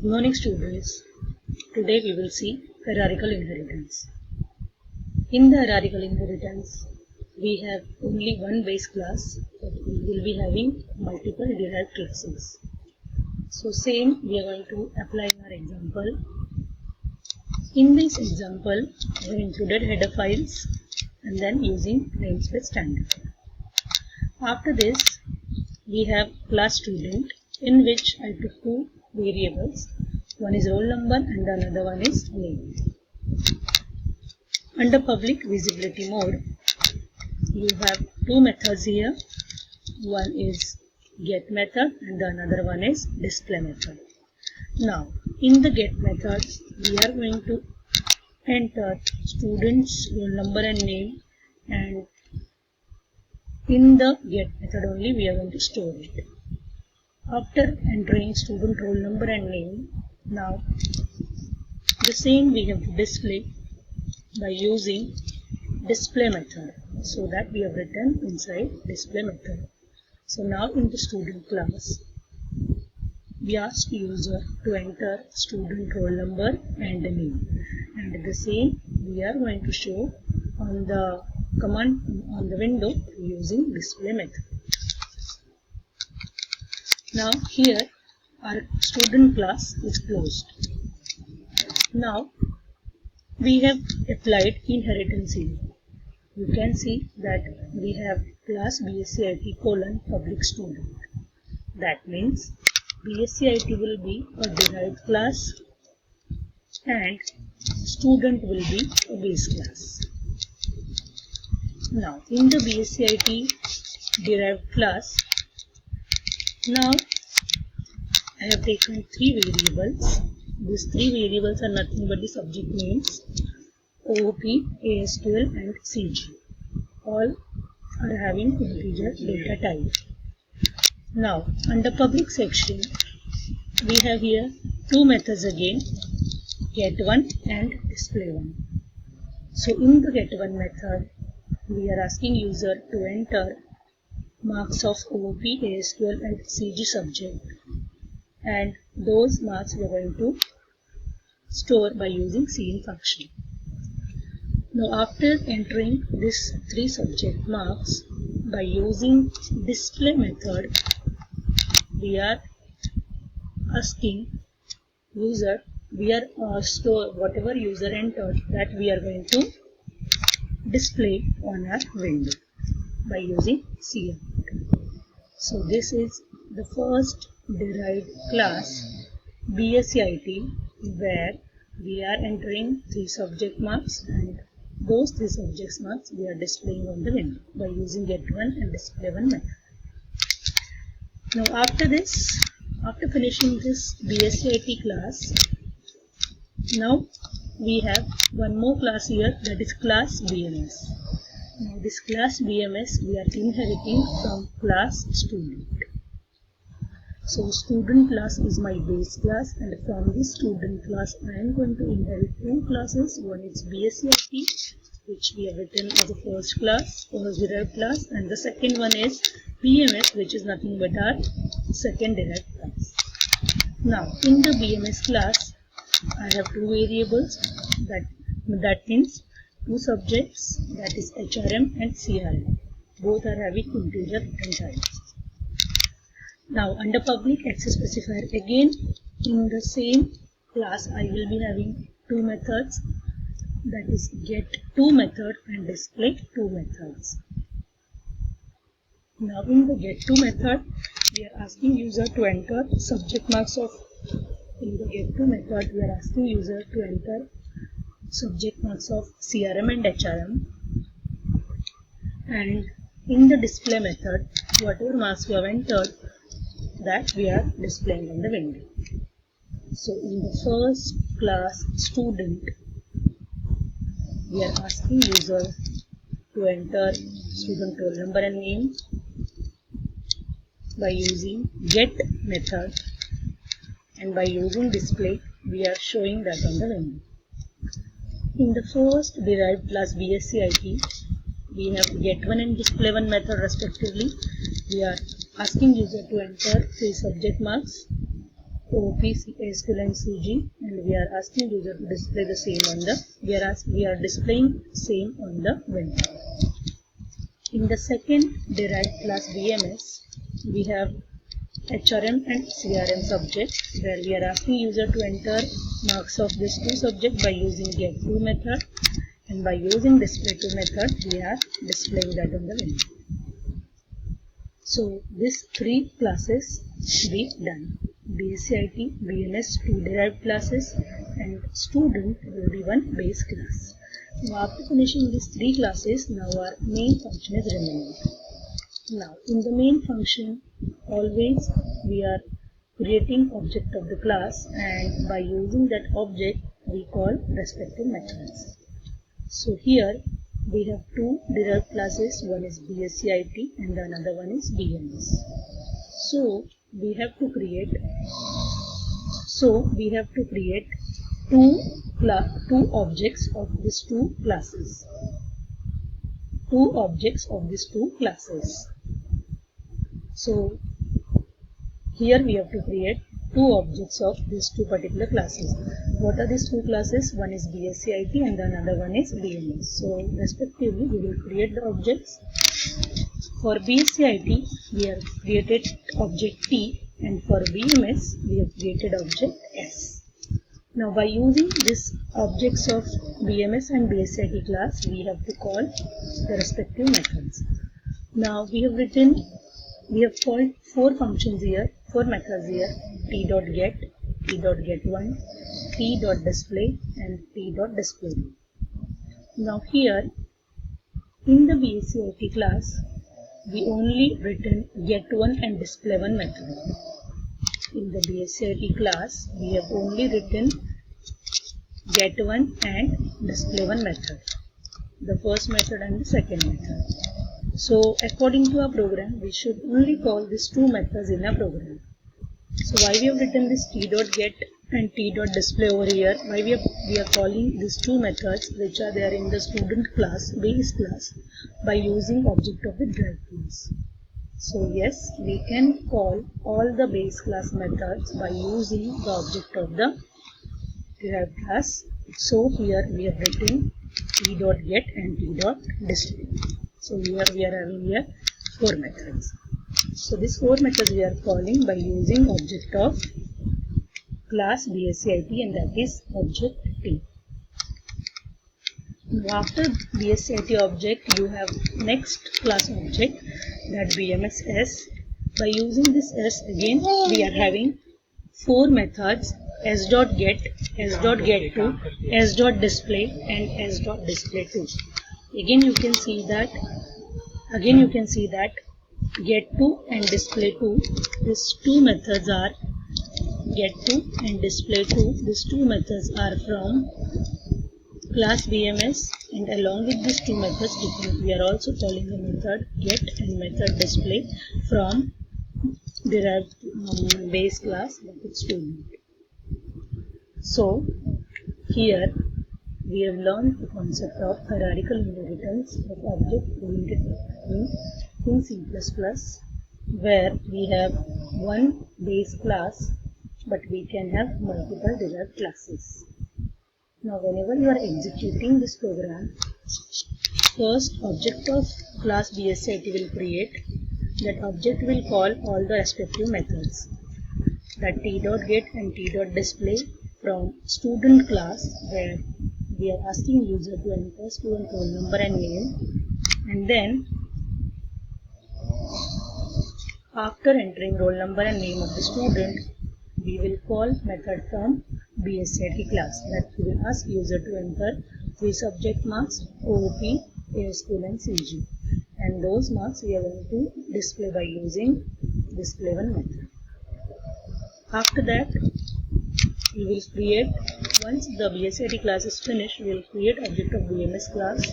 Good morning students. Today we will see hierarchical inheritance. In the hierarchical inheritance, we have only one base class, but we will be having multiple derived classes. So same we are going to apply in our example. In this example, we have included header files and then using namespace standard. After this, we have class student in which I took two variables. One is roll number and another one is name. Under public visibility mode, you have two methods here. One is get method and the another one is display method. Now, in the get method, we are going to enter student's roll number and name, and in the get method only we are going to store it. After entering student roll number and name, now the same we have to display by using display method. So that we have written inside display method. So now in the student class, we ask user to enter student roll number and name, and the same we are going to show on the command on the window using display method. Now here our student class is closed. Now we have applied inheritance here. You can see that we have class BSc IT public student. That means BSc IT will be a derived class and student will be a base class. Now in the BSc IT derived class, now I have taken three variables. These three variables are nothing but the subject names OOP, AS12 and CG. All are having integer data type. Now under public section, we have here two methods again, get1 and display1. So in the get1 method, we are asking user to enter marks of OOP, AS12 and CG subject, and those marks we are going to store by using cin function. Now after entering these three subject marks by using display method, we are asking user, we are store whatever user entered, that we are going to display on our window by using cin. So this is the first derived class BSc IT, where we are entering three subject marks, and those three subject marks we are displaying on the window by using get1 and display1 method. Now after this, after finishing this BSc IT class, now we have one more class here, that is class BMS. Now this class BMS we are inheriting from class student. So student class is my base class, and from this student class I am going to inherit two classes. One is BSc IT, which we have written as a first class, first derived class, and the second one is BMS, which is nothing but our second derived class. Now in the BMS class, I have two variables, that means two subjects, that is HRM and CRM. Both are having integer return types. Now under public access specifier, again in the same class I will be having two methods, that is get2 method and display2 methods. Now in the get2 method, we are asking user to enter subject marks of, in the get2 method we are asking user to enter subject marks of CRM and HRM, and in the display method, whatever marks we have entered, that we are displaying on the window. So in the first class student, we are asking user to enter student roll number and name by using get method, and by using display we are showing that on the window. In the first derived class BSc IT, we have get1 and display1 method respectively. We are asking user to enter three subject marks OOP, SQL and CG, and we are asking user to display the same on the, we are displaying same on the window. In the second derived class BMS, we have HRM and CRM subject, where we are asking user to enter marks of these two subjects by using getTo method, and by using displayTo method we are displaying that on the window. So these three classes be done. BSc IT, BMS, two derived classes, and student will be one base class. Now after finishing these three classes, now our main function is remaining. Now in the main function, always we are creating object of the class, and by using that object we call respective methods. So here we have two derived classes, one is BSc IT and the another one is BMS. So we have to create two objects of these two classes. So here we have to create two objects of these two particular classes. What are these two classes? One is BSc IT and the another one is BMS. So respectively we will create the objects. For BSc IT we have created object T, and for BMS we have created object S. Now by using these objects of BMS and BSc IT class, we have to call the respective methods. Now we have called four functions here, four methods here: t.get, t.get1, t.display and t.display. Now here in the BSc IT class we only written get1 and display1 method. In the BSc IT class we have only written get1 and display1 method, the first method and the second method. So according to our program we should only call these two methods in our program. So why we have written this t.get and t.display over here? Why we are calling these two methods which are there in the student class, base class, by using object of the derived class. So yes, we can call all the base class methods by using the object of the derived class. So here we have written t.get and t.display. So here we are having here four methods. So these four methods we are calling by using object of class BSc IT, and that is object T. Now after BSc IT object you have next class object, that BMS S. By using this S again we are having four methods: s.get, s.get2, s.display and s.display2. Again you can see that get2 and display2, these two methods are get2 and display2. These two methods are from class BMS, and along with these two methods we are also calling the method get and method display from derived base class, that is student. So here we have learned the concept of hierarchical inheritance of object-oriented programming in C++, where we have one base class but we can have multiple derived classes. Now whenever you are executing this program, first object of class BSc IT will create. That object will call all the respective methods, that t.get and t.display from student class, where we are asking user to enter student roll number and name, and then after entering roll number and name of the student we will call method from BSc IT class, that we will ask user to enter three subject marks: OOP, SQL and CG, and those marks we are going to display by using display1 method. After that we will create, once the BSc IT class is finished, we will create object of BMS class,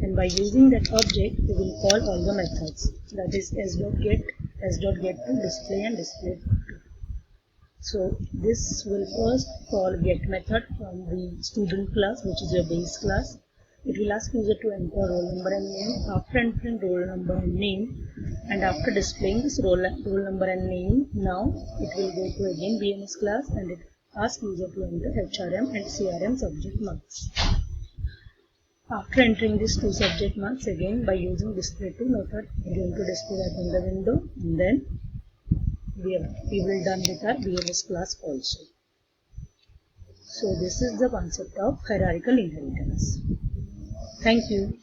and by using that object we will call all the methods, that is s.get, s.get2, display and display2. So this will first call get method from the student class, which is your base class. it will ask user to enter roll number and name. After entering roll number and name, and after displaying this roll number and name, now it will go to again BMS class and it asks user to enter HRM and CRM subject marks. After entering these two subject marks again by using display to method, we are going to display that on the window, and then we will done with our BMS class also. So this is the concept of hierarchical inheritance. Thank you.